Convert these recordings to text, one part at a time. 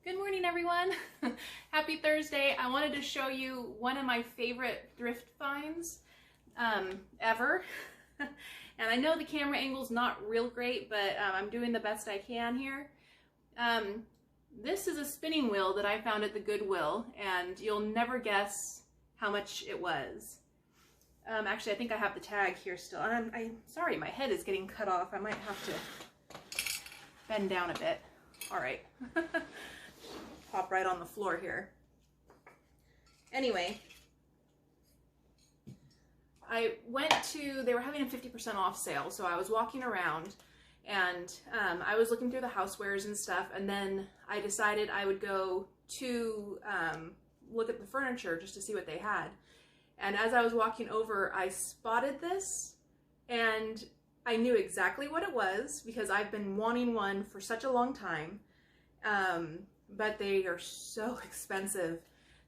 Good morning, everyone. Happy Thursday. I wanted to show you one of my favorite thrift finds ever. And I know the camera angle's not real great, but I'm doing the best I can here. This is a spinning wheel that I found at the Goodwill, and you'll never guess how much it was. Actually, I think I have the tag here still. I'm sorry, my head is getting cut off. I might have to bend down a bit. All right. Pop right on the floor here. Anyway, I went to, they were having a 50% off sale, so I was walking around and I was looking through the housewares and stuff, and then I decided I would go to look at the furniture just to see what they had. And as I was walking over, I spotted this, and I knew exactly what it was because I've been wanting one for such a long time. But they are so expensive.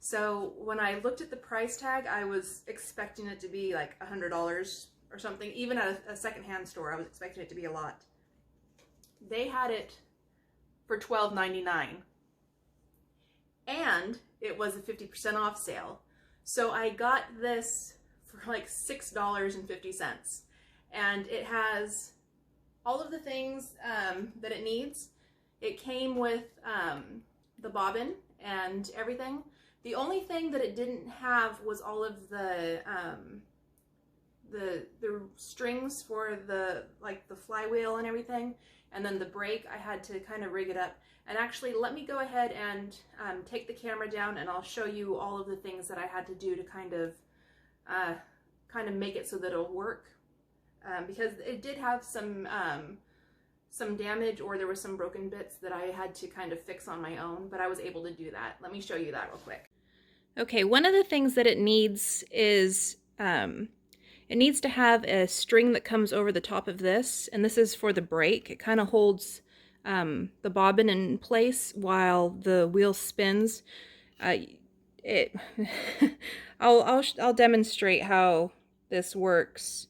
So when I looked at the price tag, I was expecting it to be like $100 or something. Even at a secondhand store, I was expecting it to be a lot. They had it for $12.99. And it was a 50% off sale. So I got this for like $6.50. And it has all of the things that it needs. It came with the bobbin and everything. The only thing that it didn't have was all of the strings for the flywheel and everything, and then the brake. I had to kind of rig it up. And actually, let me go ahead and take the camera down, and I'll show you all of the things that I had to do to kind of make it so that it'll work, because it did have some damage, or there were some broken bits that I had to kind of fix on my own, but I was able to do that. Let me show you that real quick. Okay, one of the things that it needs is, it needs to have a string that comes over the top of this, and this is for the brake. It kind of holds the bobbin in place while the wheel spins. I'll demonstrate how this works.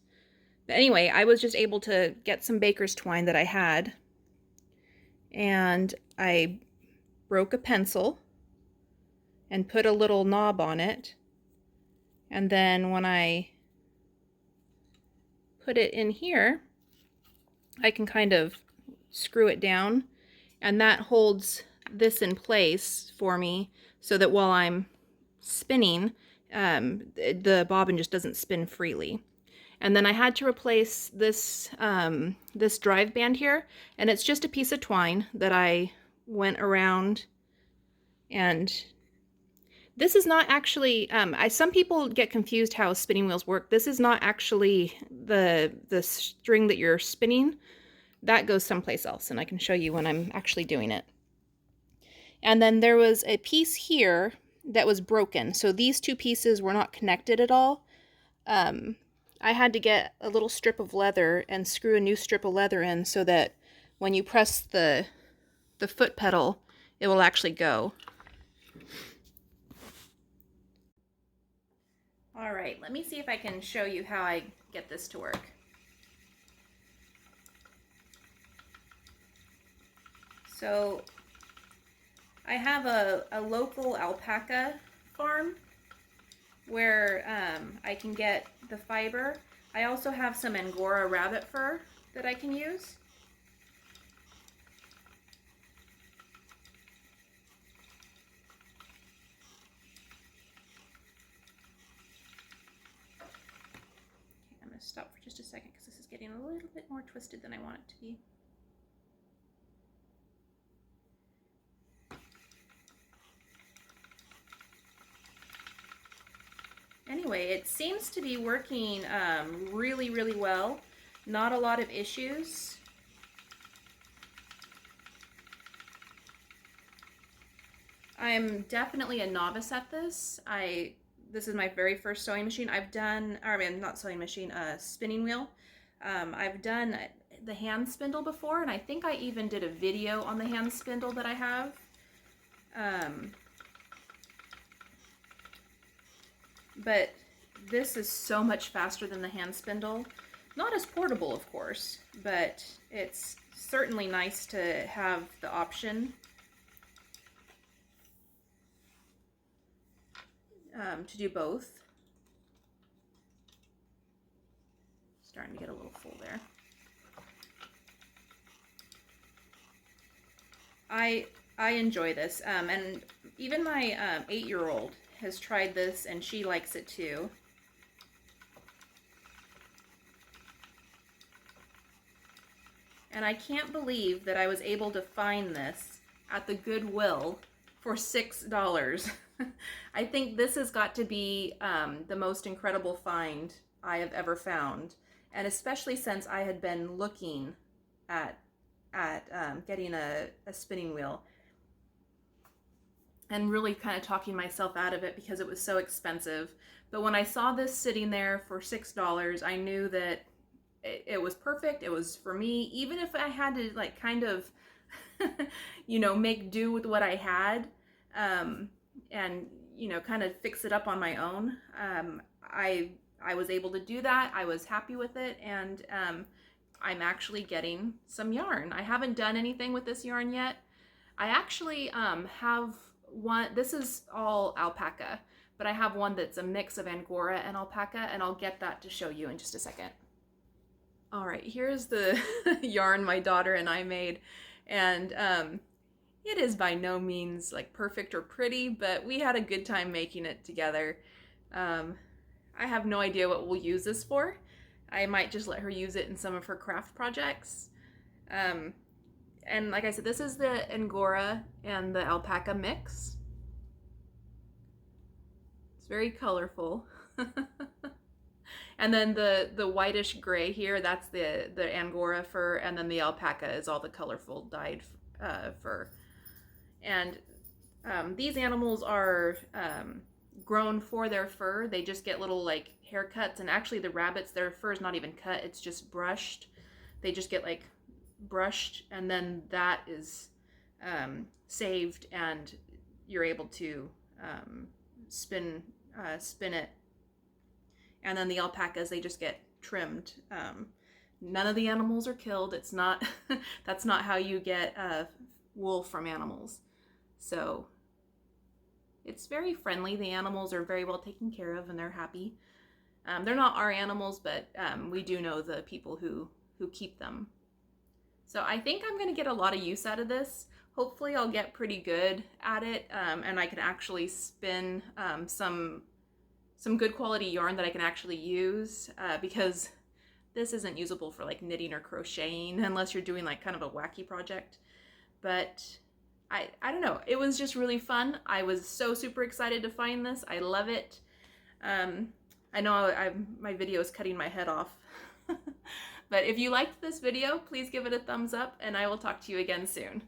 But anyway, I was just able to get some baker's twine that I had, and I broke a pencil and put a little knob on it, and then when I put it in here, I can kind of screw it down, and that holds this in place for me so that while I'm spinning, the bobbin just doesn't spin freely. And then I had to replace this this drive band here, and it's just a piece of twine that I went around. And this is not actually, some people get confused how spinning wheels work. This is not actually the string that you're spinning. That goes someplace else, and I can show you when I'm actually doing it. And then there was a piece here that was broken, so these two pieces were not connected at all. I had to get a little strip of leather and screw a new strip of leather in so that when you press the foot pedal, it will actually go. All right, let me see if I can show you how I get this to work. So I have a local alpaca farm where I can get the fiber. I also have some Angora rabbit fur that I can use. Okay, I'm going to stop for just a second because this is getting a little bit more twisted than I want it to be. Anyway, it seems to be working really, really well. Not a lot of issues. I'm definitely a novice at this. This is my very first sewing machine. I've done, I mean, not sewing machine, spinning wheel. I've done the hand spindle before, and I think I even did a video on the hand spindle that I have. But this is so much faster than the hand spindle. Not as portable, of course, but it's certainly nice to have the option. to do both. Starting to get a little full there. I enjoy this, and even my 8-year-old has tried this and she likes it too. And I can't believe that I was able to find this at the Goodwill for $6. I think this has got to be the most incredible find I have ever found, and especially since I had been looking at getting a spinning wheel and really kind of talking myself out of it because it was so expensive. But when I saw this sitting there for $6, I knew that it was perfect. It was for me, even if I had to like kind of, you know, make do with what I had, and, you know, kind of fix it up on my own. I was able to do that. I was happy with it, and I'm actually getting some yarn. I haven't done anything with this yarn yet. I actually have one, this is all alpaca, but I have one that's a mix of Angora and alpaca, and I'll get that to show you in just a second. All right, here's the yarn my daughter and I made, and it is by no means like perfect or pretty, but we had a good time making it together. I have no idea what we'll use this for. I might just let her use it in some of her craft projects. And like I said, this is the Angora and the alpaca mix. It's very colorful. And then the whitish gray here, that's the Angora fur, and then the alpaca is all the colorful dyed fur. And these animals are grown for their fur. They just get little like haircuts, and actually the rabbits, their fur is not even cut, it's just brushed. They just get like brushed, and then that is saved, and you're able to spin it. And then the alpacas, they just get trimmed. None of the animals are killed. It's not that's not how you get wool from animals. So it's very friendly. The animals are very well taken care of, and they're happy. They're not our animals, but we do know the people who keep them. So I think I'm going to get a lot of use out of this. Hopefully I'll get pretty good at it, and I can actually spin some good quality yarn that I can actually use, because this isn't usable for like knitting or crocheting unless you're doing like kind of a wacky project. But I don't know, it was just really fun. I was so super excited to find this. I love it. I know my video is cutting my head off. But if you liked this video, please give it a thumbs up, and I will talk to you again soon.